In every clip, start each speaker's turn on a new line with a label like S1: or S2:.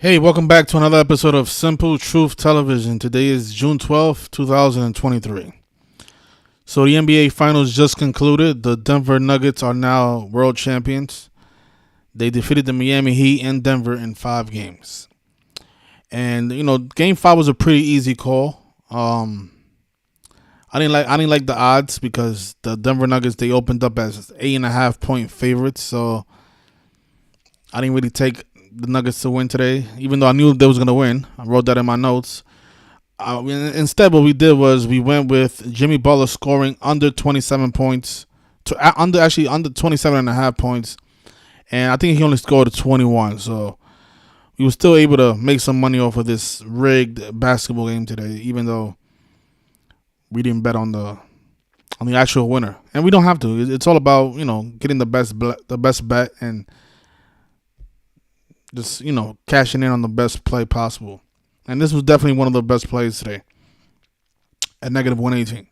S1: Hey, welcome back to another episode of Simple Truth Television. Today is June 12th, 2023. So the NBA Finals just concluded. The Denver Nuggets are now world champions. They defeated the Miami Heat in Denver in 5 games. And, Game 5 was a pretty easy call. I didn't like the odds because the Denver Nuggets, they opened up as 8.5-point favorites. So I didn't really take the Nuggets to win today, even though I knew they was going to win. I wrote that in my notes. Instead, what we did was we went with Jimmy Butler scoring under 27 points, under 27.5 points, and I think he only scored 21. So we were still able to make some money off of this rigged basketball game today, even though we didn't bet on the actual winner, and we don't have to. It's all about getting the best bet and just cashing in on the best play possible. And this was definitely one of the best plays today at -118.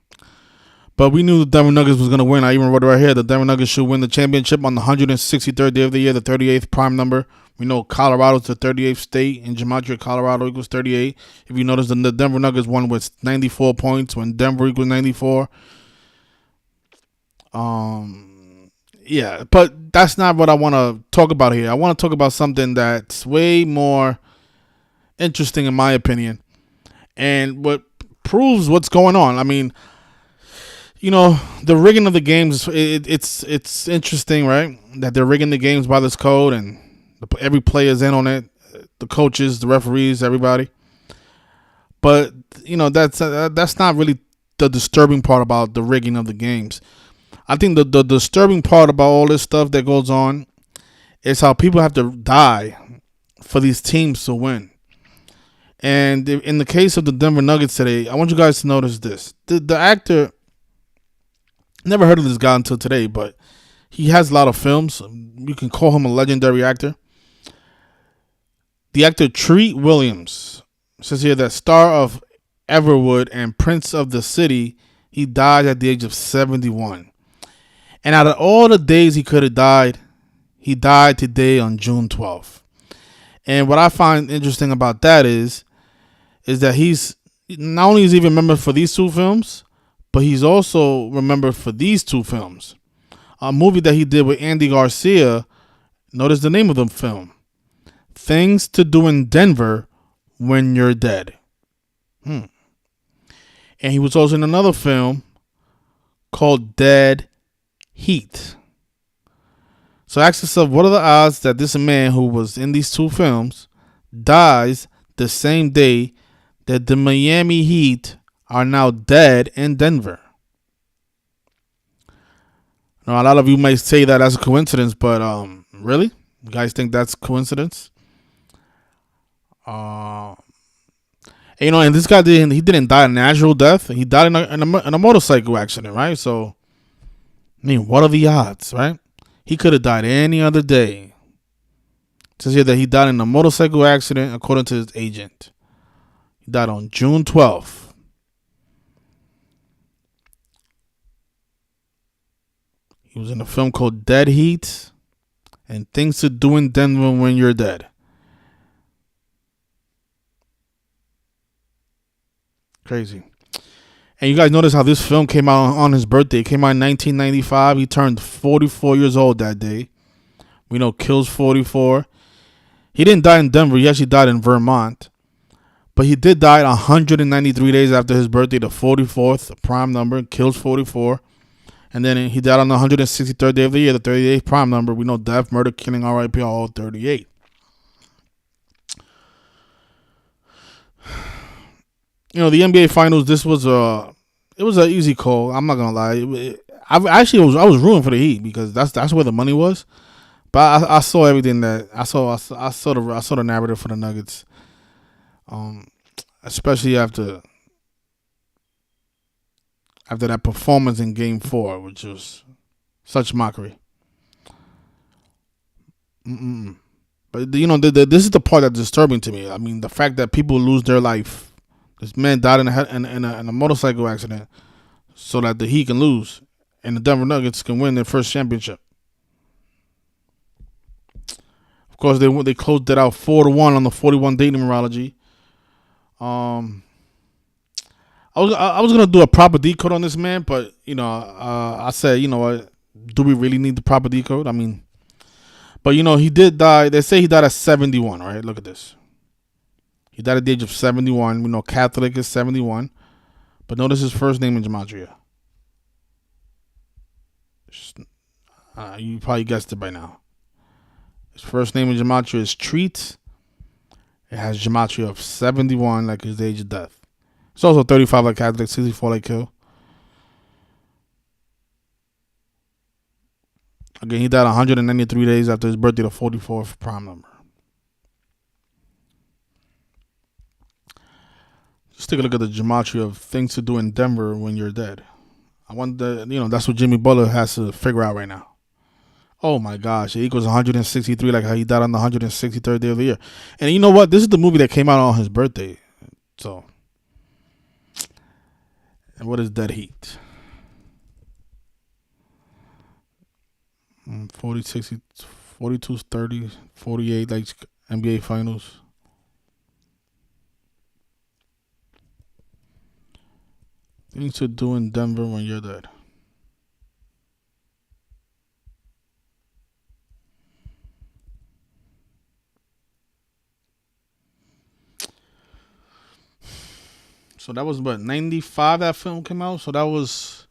S1: But we knew the Denver Nuggets was going to win. I even wrote it right here. The Denver Nuggets should win the championship on the 163rd day of the year, the 38th prime number. We know Colorado's the 38th state. In gematria, Colorado equals 38. If you notice, the Denver Nuggets won with 94 points when Denver equals 94. Yeah, but that's not what I want to talk about here. I want to talk about something that's way more interesting in my opinion, and what proves what's going on. I mean, the rigging of the games, it's interesting, right? That they're rigging the games by this code, and every player's in on it, the coaches, the referees, everybody. But, that's not really the disturbing part about the rigging of the games. I think the disturbing part about all this stuff that goes on is how people have to die for these teams to win. And in the case of the Denver Nuggets today, I want you guys to notice this. The actor, never heard of this guy until today, but he has a lot of films. You can call him a legendary actor. The actor Treat Williams says here that star of Everwood and Prince of the City, he died at the age of 71. And out of all the days he could have died, he died today on June 12th. And what I find interesting about that is that he's not only is he remembered for these 2 films, but he's also remembered for these 2 films. A movie that he did with Andy Garcia. Notice the name of the film: Things to Do in Denver When You're Dead. And he was also in another film called Dead Heat. So ask yourself, what are the odds that this man who was in these 2 films dies the same day that the Miami Heat are now dead in Denver? Now, a lot of you might say that as a coincidence, but really? You guys think that's coincidence? And this guy didn't die a natural death. He died in a motorcycle accident, right? So, I mean, what are the odds, right? He could have died any other day. It says here that he died in a motorcycle accident, according to his agent. He died on June 12th. He was in a film called Dead Heat and Things to Do in Denver When You're Dead. Crazy. And you guys notice how this film came out on his birthday. It came out in 1995. He turned 44 years old that day. We know Kills 44. He didn't die in Denver. He actually died in Vermont. But he did die 193 days after his birthday, the 44th prime number, Kills 44. And then he died on the 163rd day of the year, the 38th prime number. We know death, murder, killing, RIP, all 38. The NBA Finals, this was it was an easy call. I'm not gonna lie. I was rooting for the Heat because that's where the money was. But I saw everything that I saw the narrative for the Nuggets, especially after that performance in Game 4, which was such mockery. But this is the part that's disturbing to me. I mean, the fact that people lose their life. This man died in a motorcycle accident so that the Heat can lose and the Denver Nuggets can win their first championship. Of course, they closed it out 4-1 on the 41 day numerology. Um, I was gonna do a proper decode on this man, but I said, you know what? Do we really need the proper decode? I mean, but he did die. They say he died at 71. Right? Look at this. He died at the age of 71. We know Catholic is 71, but notice his first name in gematria. You probably guessed it by now. His first name in gematria is Treat. It has gematria of 71, like his age of death. It's also 35 like Catholic, 64 like Kill. Again, he died 193 days after his birthday, the 44th prime number. Just take a look at the gematria of things to do in Denver when you're dead. I wonder, that's what Jimmy Butler has to figure out right now. Oh my gosh, it equals 163, like how he died on the 163rd day of the year. And you know what? This is the movie that came out on his birthday. So, and what is Dead Heat? 40, 60, 42, 30, 48, like NBA Finals. Things to do in Denver when you're dead. So that was 95 that film came out. So that was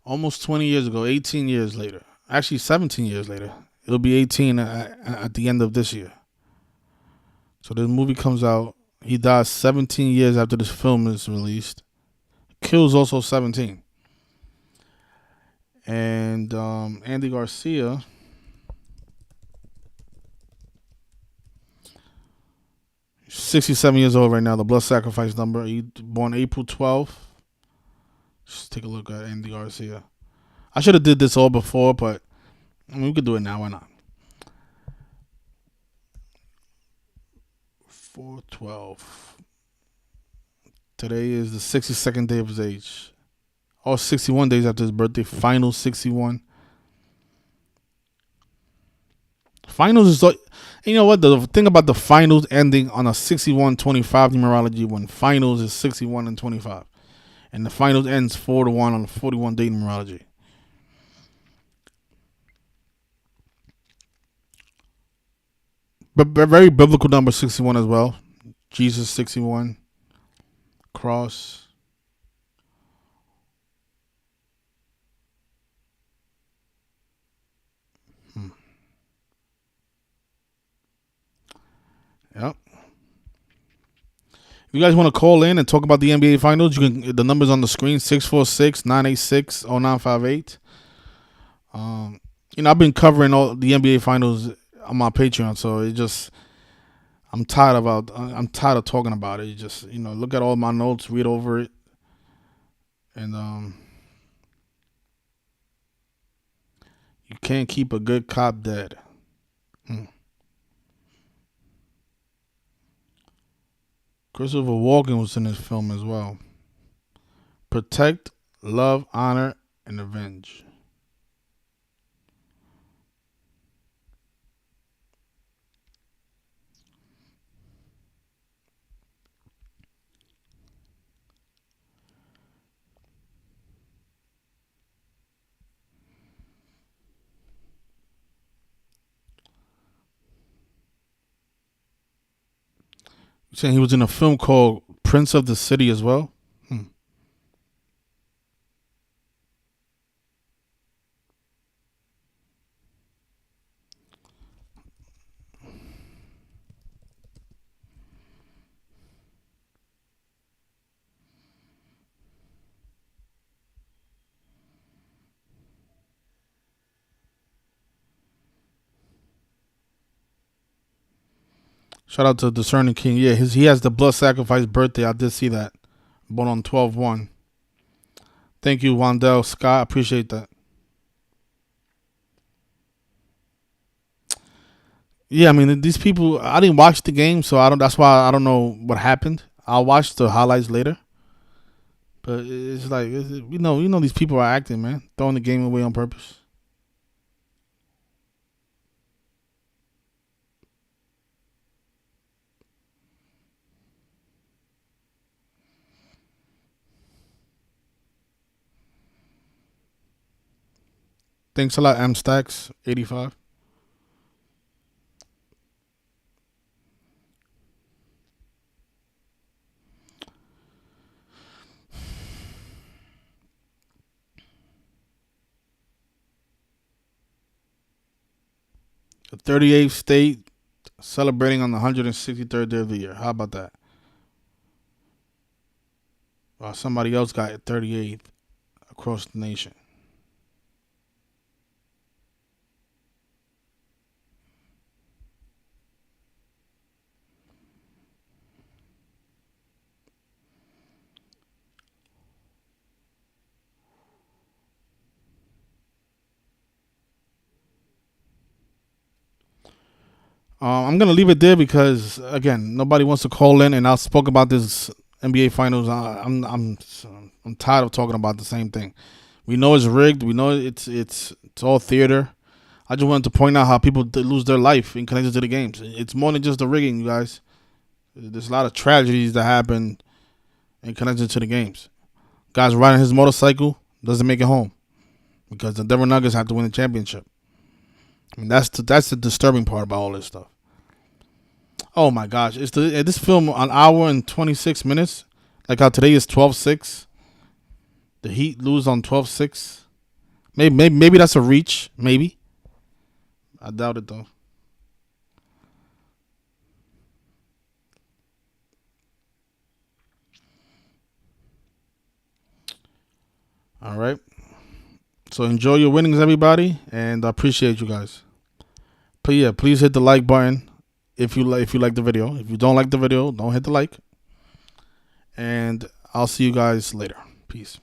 S1: almost 20 years ago, 18 years later. Actually, 17 years later. It'll be 18 at the end of this year. So this movie comes out. He dies 17 years after this film is released. Kill's also 17. And Andy Garcia, he's 67 years old right now. The blood sacrifice number. He born April 12th. Just take a look at Andy Garcia. I should have did this all before, but we could do it now. Why not? 4/12. Today is the 62nd day of his age. All 61 days after his birthday. Final 61. Finals is like, you know what? The thing about the finals ending on a 61-25 numerology, when finals is 61 and 25. And the finals ends 4-1 on the 41 day numerology. But very biblical number 61 as well. Jesus 61. Cross. Yep. If you guys want to call in and talk about the NBA Finals, you can. The number's on the screen: 646-986-0958. I've been covering all the NBA Finals on my Patreon, so I'm tired of talking about it. You just look at all my notes, read over it, and you can't keep a good cop dead. Christopher Walken was in this film as well. Protect, love, honor, and avenge. You're saying he was in a film called Prince of the City as well? Shout out to Discerning King. Yeah, he has the blood sacrifice birthday. I did see that. Born on 12/1. Thank you, Wandell Scott. Appreciate that. Yeah, I mean these people. I didn't watch the game, so I don't. That's why I don't know what happened. I'll watch the highlights later. But it's like these people are acting, man, throwing the game away on purpose. Thanks a lot, M Stacks 85. The 38th state celebrating on the 163rd day of the year. How about that? Well, somebody else got it 38th across the nation. I'm gonna leave it there because again, nobody wants to call in, and I spoke about this NBA Finals. I'm tired of talking about the same thing. We know it's rigged. We know it's all theater. I just wanted to point out how people lose their life in connection to the games. It's more than just the rigging, you guys. There's a lot of tragedies that happen in connection to the games. Guys riding his motorcycle doesn't make it home because the Denver Nuggets have to win the championship. I mean, that's the disturbing part about all this stuff. Oh my gosh, is this film an hour and 26 minutes? Like how today is 12-6. The Heat lose on 12-6. Maybe that's a reach. Maybe. I doubt it though. All right. So enjoy your winnings, everybody, and I appreciate you guys. But yeah, please hit the like button if you like the video. If you don't like the video, don't hit the like. And I'll see you guys later. Peace.